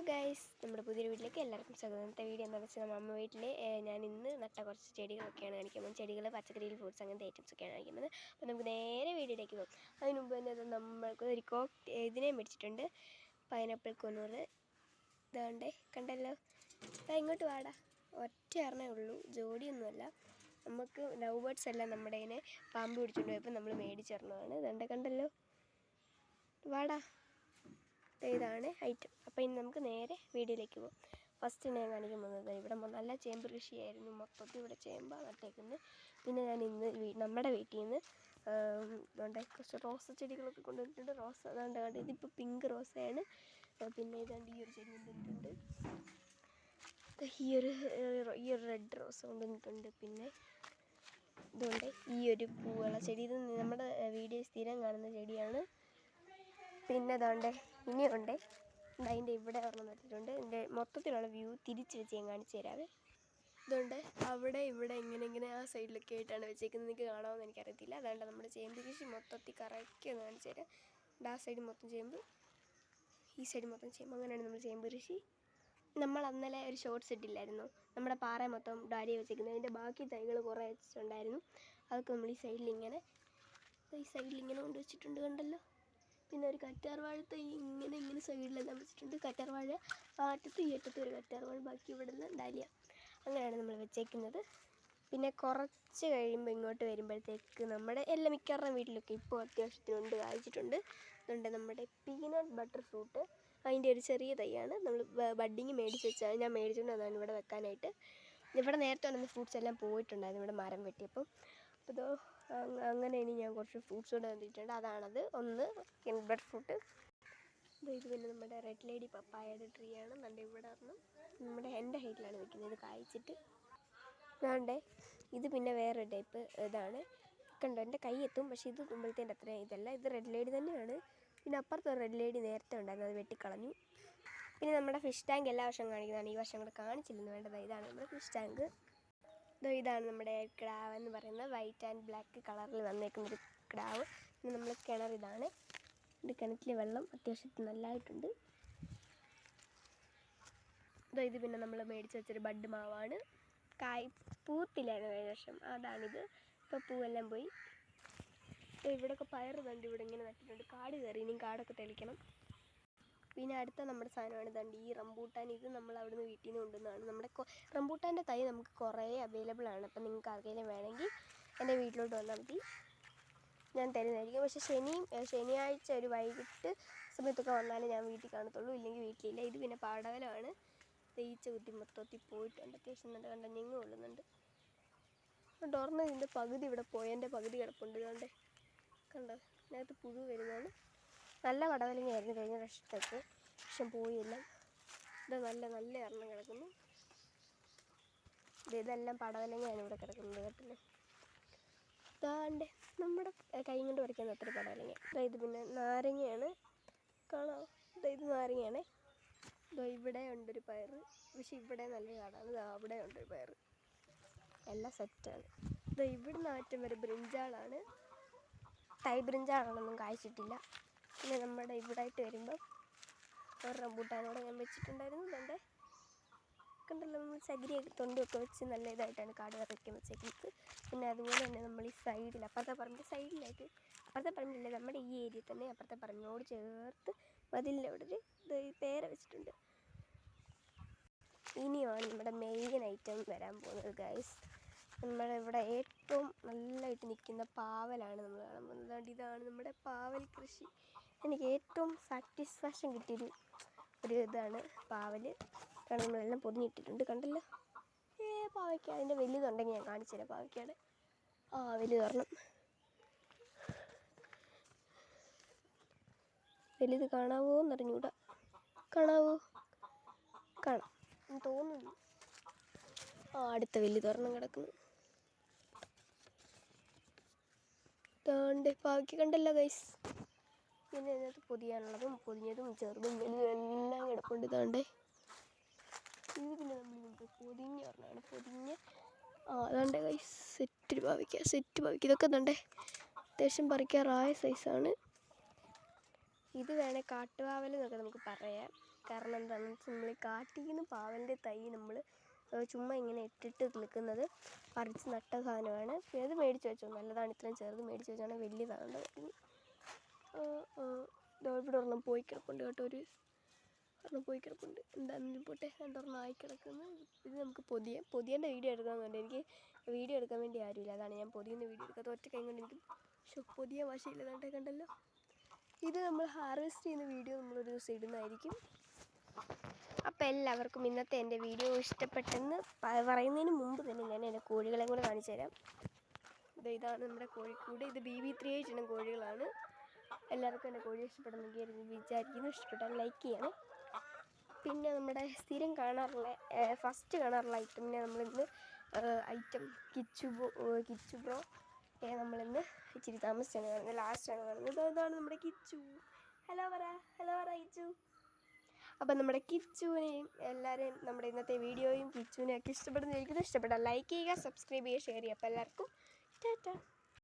Guys, നമ്മുടെ പുതിയൊരു വീട്ടിലേക്ക് എല്ലാവർക്കും സ്വാഗതം. ഇന്നത്തെ വീഡിയോ എന്താണെന്ന് വെച്ചാൽ അമ്മ വീട്ടിൽ ഞാൻ ഇന്ന് നട്ട കുറച്ച് ചെടികളൊക്കെയാണ് കാണിക്കുന്നത്. ചെടികൾ, പച്ചക്കറിയിൽ, ഫ്രൂട്ട്സ്, അങ്ങനത്തെ ഐറ്റംസൊക്കെയാണ് കാണിക്കുന്നത്. അപ്പോൾ നമുക്ക് നേരെ വീഡിയോയിലേക്ക് പോകും. അതിന് മുമ്പ് തന്നെ നമ്മൾക്ക് ഒരു ഇതിനെ മേടിച്ചിട്ടുണ്ട്, പൈനാപ്പിൾ കൊന്നൂറ്. ഇതാണ്ടേ, കണ്ടല്ലോ. ഇങ്ങോട്ട് വാടാ. ഒറ്റ എണ്ണേ ഉള്ളൂ, ജോഡിയൊന്നുമല്ല. നമുക്ക് ലവ് ബേർഡ്സ് എല്ലാം നമ്മുടെ ഇതിനെ പാമ്പ് പിടിച്ചുകൊണ്ട് പോയപ്പോൾ നമ്മൾ മേടിച്ചിരുന്നതാണ്. ഇതാണ്ട് കണ്ടല്ലോ, വാടാ. ഇതാണ് ഐറ്റം. അപ്പോൾ ഇനി നമുക്ക് നേരെ വീഡിയോയിലേക്ക് പോകും. ഫസ്റ്റ് ഞാൻ കാണിക്കാൻ പോകുന്നത് ഇവിടെ നല്ല ചേമ്പ് കൃഷിയായിരുന്നു. മൊത്തത്തിൽ ഇവിടെ ചേമ്പാണ് നട്ടേക്കുന്നത്. പിന്നെ ഞാൻ ഇന്ന് നമ്മുടെ വീട്ടിൽ നിന്ന് അതുകൊണ്ട് കുറച്ച് റോസ ചെടികളൊക്കെ കൊണ്ടുവന്നിട്ടുണ്ട്. റോസ അതുകൊണ്ട് കണ്ട് ഇതിപ്പോൾ പിങ്ക് റോസയാണ്. പിന്നെ ഇതാണ്ട് ഈ ഒരു ചെടി കൊണ്ടുവന്നിട്ടുണ്ട്. ഈ ഒരു റെഡ് റോസ കൊണ്ടുവന്നിട്ടുണ്ട്. പിന്നെ ഇതുകൊണ്ട് ഈ ഒരു പൂവുള്ള ചെടി, ഇത് നമ്മുടെ വീഡിയോ സ്ഥിരം കാണുന്ന ചെടിയാണ്. പിന്നെ അതുകൊണ്ട് ഇനിയുണ്ട്, അതിൻ്റെ ഇവിടെ ഒരെണ്ണം നട്ടിട്ടുണ്ട്. എൻ്റെ മൊത്തത്തിലുള്ള വ്യൂ തിരിച്ച് വെച്ച് ഞാൻ കാണിച്ചു തരാവേ. ഇതുകൊണ്ട് അവിടെ ഇവിടെ ഇങ്ങനെ ആ സൈഡിലൊക്കെ ആയിട്ടാണ് വെച്ചേക്കുന്നത്. നിങ്ങൾക്ക് കാണാമെന്ന് എനിക്കറിയത്തില്ല. അതുകൊണ്ട് നമ്മുടെ ചേമ്പ് കൃഷി മൊത്തത്തിൽ കറക്റ്റ് ഒന്ന് കാണിച്ചു തരാം. ആ സൈഡ് മൊത്തം ചേമ്പ്, ഈ സൈഡ് മൊത്തം ചേമ്പ്, അങ്ങനെയാണ് നമ്മുടെ ചേമ്പ് കൃഷി. നമ്മൾ അന്നലെ ഒരു ഷോർട്ട്സ് ഇട്ടില്ലായിരുന്നു, നമ്മുടെ പാറ മൊത്തം ഡാലിയ വെച്ചേക്കുന്നത്. അതിൻ്റെ ബാക്കി തൈകൾ കുറേ വെച്ചിട്ടുണ്ടായിരുന്നു. അതൊക്കെ നമ്മൾ ഈ സൈഡിലിങ്ങനെ കൊണ്ടുവച്ചിട്ടുണ്ട്, കണ്ടല്ലോ. പിന്നെ ഒരു കറ്റാർവാഴ തൈ ഇങ്ങനെ സൈഡിലെല്ലാം വെച്ചിട്ടുണ്ട്. കറ്റാർവാഴ അറ്റത്തും ഈ അറ്റത്തും ഒരു കറ്റാർവാഴ, ബാക്കി ഇവിടെ നിന്ന് ഡാലിയ. അങ്ങനെയാണ് നമ്മൾ വെച്ചേക്കുന്നത്. പിന്നെ കുറച്ച് കഴിയുമ്പോൾ ഇങ്ങോട്ട് വരുമ്പോഴത്തേക്ക് നമ്മുടെ എല്ലാ മിക്കവാറും വീട്ടിലൊക്കെ ഇപ്പോൾ അത്യാവശ്യത്തിനുണ്ട്, കായ്ച്ചിട്ടുണ്ട്. അതുകൊണ്ട് നമ്മുടെ പീനട്ട് ബട്ടർ ഫ്രൂട്ട്, അതിൻ്റെ ഒരു ചെറിയ തൈയാണ്. നമ്മൾ ബഡ്ഡിങ് മേടിച്ച് വെച്ചാൽ ഞാൻ മേടിച്ചുകൊണ്ട് അതാണ് ഇവിടെ വെക്കാനായിട്ട്. ഇവിടെ നേരത്തെ വന്ന ഫ്രൂട്ട്സ് എല്ലാം പോയിട്ടുണ്ടായിരുന്നു ഇവിടെ മരം വെട്ടിയപ്പം. അപ്പോൾ ഇതോ അങ്ങനെ ഇനി ഞാൻ കുറച്ച് ഫ്രൂട്ട്സ് കൂടെ വന്നിട്ടുണ്ട്. അതാണത്. ഒന്ന് ബട്ടർ ഫ്രൂട്ട്. ഇത് പിന്നെ നമ്മുടെ റെഡ് ലേഡി പപ്പായയുടെ ട്രീ ആണ്. നല്ല ഇവിടെ ഒരെണ്ണം എൻ്റെ ഹൈറ്റിലാണ് നിൽക്കുന്നത്. ഇത് കായ്ച്ചിട്ട് വേണ്ടേ. ഇത് പിന്നെ വേറെ ടൈപ്പ് ഇതാണ്, കണ്ടോ. എൻ്റെ കൈ എത്തും, പക്ഷേ ഇത് തുമ്പലത്തേൻ്റെ അത്രയും ഇതല്ല. ഇത് റെഡ് ലേഡി തന്നെയാണ്. പിന്നെ അപ്പുറത്ത് ഒരു റെഡ് ലേഡി നേരത്തെ ഉണ്ടായിരുന്നു, അത് വെട്ടിക്കളഞ്ഞു. പിന്നെ നമ്മുടെ ഫിഷ് ടാങ്ക് എല്ലാ വർഷവും കാണിക്കുന്നതാണ്. ഈ വർഷം കൂടെ കാണിച്ചില്ലെന്ന് വേണ്ടത്. ഇതാണ് നമ്മുടെ ഫിഷ് ടാങ്ക്. ഇതാണ് നമ്മുടെ ക്രാവ് എന്ന് പറയുന്നത്, വൈറ്റ് ആൻഡ് ബ്ലാക്ക് കളറിൽ വന്നേക്കുന്നൊരു ക്രാവ്. പിന്നെ നമ്മൾ കിണർ ഇതാണ്. ഇത് കിണറ്റിലെ വെള്ളം അത്യാവശ്യത്തിന് നല്ലതായിട്ടുണ്ട്. ഇത് പിന്നെ നമ്മൾ മേടിച്ച് വെച്ചൊരു ബഡ് മാവാണ്. പൂത്തില്ലായിരുന്നു കഴിഞ്ഞ വർഷം, അതാണിത്. ഇപ്പോൾ പൂവെല്ലാം പോയി. ഇവിടെയൊക്കെ പയർ കണ്ട് ഇവിടെ ഇങ്ങനെ നട്ടിട്ടുണ്ട്. കാട് കയറി, ഇനിയും കാടൊക്കെ തെളിക്കണം. പിന്നെ അടുത്ത നമ്മുടെ സാധനമാണ് ഇതാണ്ട് ഈ റംബൂട്ടാൻ. ഇത് നമ്മൾ അവിടുന്ന് വീട്ടിൽ നിന്ന് കൊണ്ടുവന്നതാണ്. നമ്മുടെ റംബൂട്ടാൻ്റെ തൈ നമുക്ക് കുറേ അവൈലബിൾ ആണ്. അപ്പം നിങ്ങൾക്ക് ആർക്കെങ്കിലും വേണമെങ്കിൽ എൻ്റെ വീട്ടിലോട്ട് വന്നാൽ മതി, ഞാൻ തരുന്നതായിരിക്കും. പക്ഷേ ശനിയാഴ്ച ഒരു വൈകിട്ട് സമയത്തൊക്കെ വന്നാലേ ഞാൻ വീട്ടിൽ കാണത്തുള്ളൂ, ഇല്ലെങ്കിൽ വീട്ടിലില്ല. ഇത് പിന്നെ പാടവലമാണ്. തേയിച്ച കുത്തി മൊത്തത്തിൽ പോയിട്ടുണ്ട്. അത്യാവശ്യം നല്ല കണ്ട ഞെങ്ങ് കൊള്ളുന്നുണ്ട്. ഡോർന്ന് ഇതിൻ്റെ പകുതി ഇവിടെ പോയതിൻ്റെ പകുതി കിടപ്പുണ്ട്. ഇതുകൊണ്ട് കണ്ടോ, ഇതിനകത്ത് പുഴു വരുന്നതാണ്. നല്ല പടവലങ്ങയായിരുന്നു കഴിഞ്ഞ വർഷത്തൊക്കെ, പക്ഷെ പോയില്ല. ഇത് നല്ല എണ്ണം കിടക്കുന്നു. ഇതെല്ലാം പടവലങ്ങയാണ് ഇവിടെ കിടക്കുന്നത്, കേട്ടില്ലേ. ഇതാണ്ട് നമ്മുടെ കൈ കൊണ്ട് വരയ്ക്കുന്ന അത്ര പടവലങ്ങ. ഇത് പിന്നെ നാരങ്ങയാണ്, കാണാം. ഇത് നാരങ്ങയാണേ. ഇവിടെ ഉണ്ടൊരു പയർ, പക്ഷെ ഇവിടെ നല്ല കാടാണ്. അവിടെ ഉണ്ടൊരു പയർ, എല്ലാം സെറ്റാണ്. ഇവിടുന്ന് ആറ്റം വരെ ബ്രിഞ്ചാളാണ്. തൈ ബ്രിഞ്ചാളാണൊന്നും കായ്ച്ചിട്ടില്ല. പിന്നെ നമ്മുടെ ഇവിടെ ആയിട്ട് വരുമ്പം ഒരു റംബൂട്ടാനോടെ ഞാൻ വെച്ചിട്ടുണ്ടായിരുന്നു. ഇതുണ്ട്, കണ്ടല്ലോ. നമ്മൾ ചകിരിയൊക്കെ തൊണ്ടൊക്കെ വെച്ച് നല്ല ഇതായിട്ടാണ് കാട് കറിയൊക്കെ വെച്ചേക്കുന്നത്. പിന്നെ അതുപോലെ തന്നെ നമ്മൾ ഈ സൈഡിൽ, അപ്പുറത്തെ പറമ്പിൻ്റെ സൈഡിലായിട്ട്, അപ്പുറത്തെ പറമ്പിലല്ലേ, നമ്മുടെ ഈ ഏരിയയിൽ തന്നെ അപ്പുറത്തെ പറമ്പിനോട് ചേർത്ത് മതിലിൻ്റെ അവിടെ ഒരു പേര വെച്ചിട്ടുണ്ട്. ഇനിയാണ് നമ്മുടെ മെയിൻ ഐറ്റം വരാൻ പോകുന്നത് ഗൈസ്. നമ്മളിവിടെ ഏറ്റവും നല്ലതായിട്ട് നിൽക്കുന്ന പാവലാണ് നമ്മൾ കാണാൻ പോകുന്നത്. അതുകൊണ്ട് ഇതാണ് നമ്മുടെ പാവൽ കൃഷി. എനിക്ക് ഏറ്റവും സാറ്റിസ്ഫാക്ഷൻ കിട്ടിയൊരു ഇതാണ് പാവൽ. കാരണം നമ്മളെല്ലാം പൊതിഞ്ഞിട്ടിട്ടുണ്ട്, കണ്ടല്ലോ. പാവയ്ക്ക അതിൻ്റെ വലുതുണ്ടെങ്കിൽ ഞാൻ കാണിച്ചു തരാം. പാവയ്ക്കയുടെ വലുതൊരെണ്ണം, വലുത് കാണാവോ എന്നറിഞ്ഞൂടാ. കാണാവോ? കാണാം തോന്നുന്നു. അടുത്ത വലുതൊരെണ്ണം കിടക്കുന്നു. താണ്ട് പാവയ്ക്ക കണ്ടല്ലോ ഗൈസ്. പിന്നെ ഇതിനകത്ത് പൊതിയാനുള്ളതും പൊതിഞ്ഞതും ചെറുതും വലുതും എല്ലാം കിടപ്പുണ്ട്. ഇതാണ്ടേ, ഇത് പിന്നെ നമ്മൾ പൊതിഞ്ഞ ഒരെണ്ണമാണ്. അതാണ്ടേ ഗൈസ്, സെറ്റ് പാവയ്ക്ക. ഇതൊക്കെ തണ്ടേ അത്യാവശ്യം പറിക്കാറായ സൈസാണ്. ഇത് വേണേൽ കാട്ടുപാവൽ എന്നൊക്കെ നമുക്ക് പറയാം. കാരണം എന്താണെന്ന് വെച്ചാൽ നമ്മൾ കാട്ടിൽ നിന്ന് പാവലിൻ്റെ തൈ നമ്മൾ ചുമ്മാ ഇങ്ങനെ ഇട്ടിട്ട് നിൽക്കുന്നത് പറിച്ച് നട്ട സാധനമാണ്. പിന്നെ അത് മേടിച്ച് വെച്ചോ, നല്ലതാണ്. ഇത്രയും ചെറുത് മേടിച്ച് വെച്ചാണ് വലിയതാണ്. ഇവിടെ ഒരെണ്ണം പോയി കിടപ്പുണ്ട് കേട്ടോ, ഒരെണ്ണം പോയി കിടപ്പുണ്ട്. എന്താണെങ്കിലും പോട്ടെ, രണ്ടൊരെണ്ണം ആയി കിടക്കുന്നു. ഇത് നമുക്ക് പൊതിയേൻ്റെ വീഡിയോ എടുക്കണമെന്നുണ്ട്. എനിക്ക് വീഡിയോ എടുക്കാൻ വേണ്ടി ആരുമില്ല, അതാണ് ഞാൻ പൊതിയുന്ന വീഡിയോ എടുക്കാത്ത. ഒറ്റ കൈ കൊണ്ട് എനിക്ക് പൊതിയ വശയില്ല. കണ്ടല്ലോ, ഇത് നമ്മൾ ഹാർവെസ്റ്റ് ചെയ്യുന്ന വീഡിയോ നമ്മളൊരു ദിവസം ഇടുന്നതായിരിക്കും. അപ്പോൾ എല്ലാവർക്കും ഇന്നത്തെ എൻ്റെ വീഡിയോ ഇഷ്ടപ്പെട്ടെന്ന് പറയുന്നതിന് മുമ്പ് തന്നെ ഞാൻ എൻ്റെ കോഴികളെ കൂടെ കാണിച്ചു തരാം. ഇതാണ് നമ്മുടെ കോഴിക്കൂട്. ഇത് BB38 ഇനം കോഴികളാണ്. എല്ലാവർക്കും എൻ്റെ കോഴി ഇഷ്ടപ്പെടുന്നെങ്കിൽ വിചാരിക്കുന്നു. ഇഷ്ടപ്പെട്ടാൽ ലൈക്ക് ചെയ്യണം. പിന്നെ നമ്മുടെ സ്ഥിരം കാണാറുള്ള ഫസ്റ്റ് കാണാറുള്ള ഐറ്റമിനെ നമ്മളിന്ന് കിച്ചു ബ്രോ നമ്മളിന്ന് ഇച്ചിരി താമസിച്ചാണ് കാണുന്നത്, ലാസ്റ്റാണ് കാണുന്നത്. അതാണ് നമ്മുടെ കിച്ചു. ഹലോ പറ കിച്ചു. അപ്പം നമ്മുടെ കിച്ചുവിനെയും എല്ലാവരെയും നമ്മുടെ ഇന്നത്തെ വീഡിയോയും കിച്ചുവിനെയൊക്കെ ഇഷ്ടപ്പെട്ടാൽ ലൈക്ക് ചെയ്യുക, സബ്സ്ക്രൈബ് ചെയ്യുക, ഷെയർ ചെയ്യുക. അപ്പോൾ എല്ലാവർക്കും ടാറ്റാ.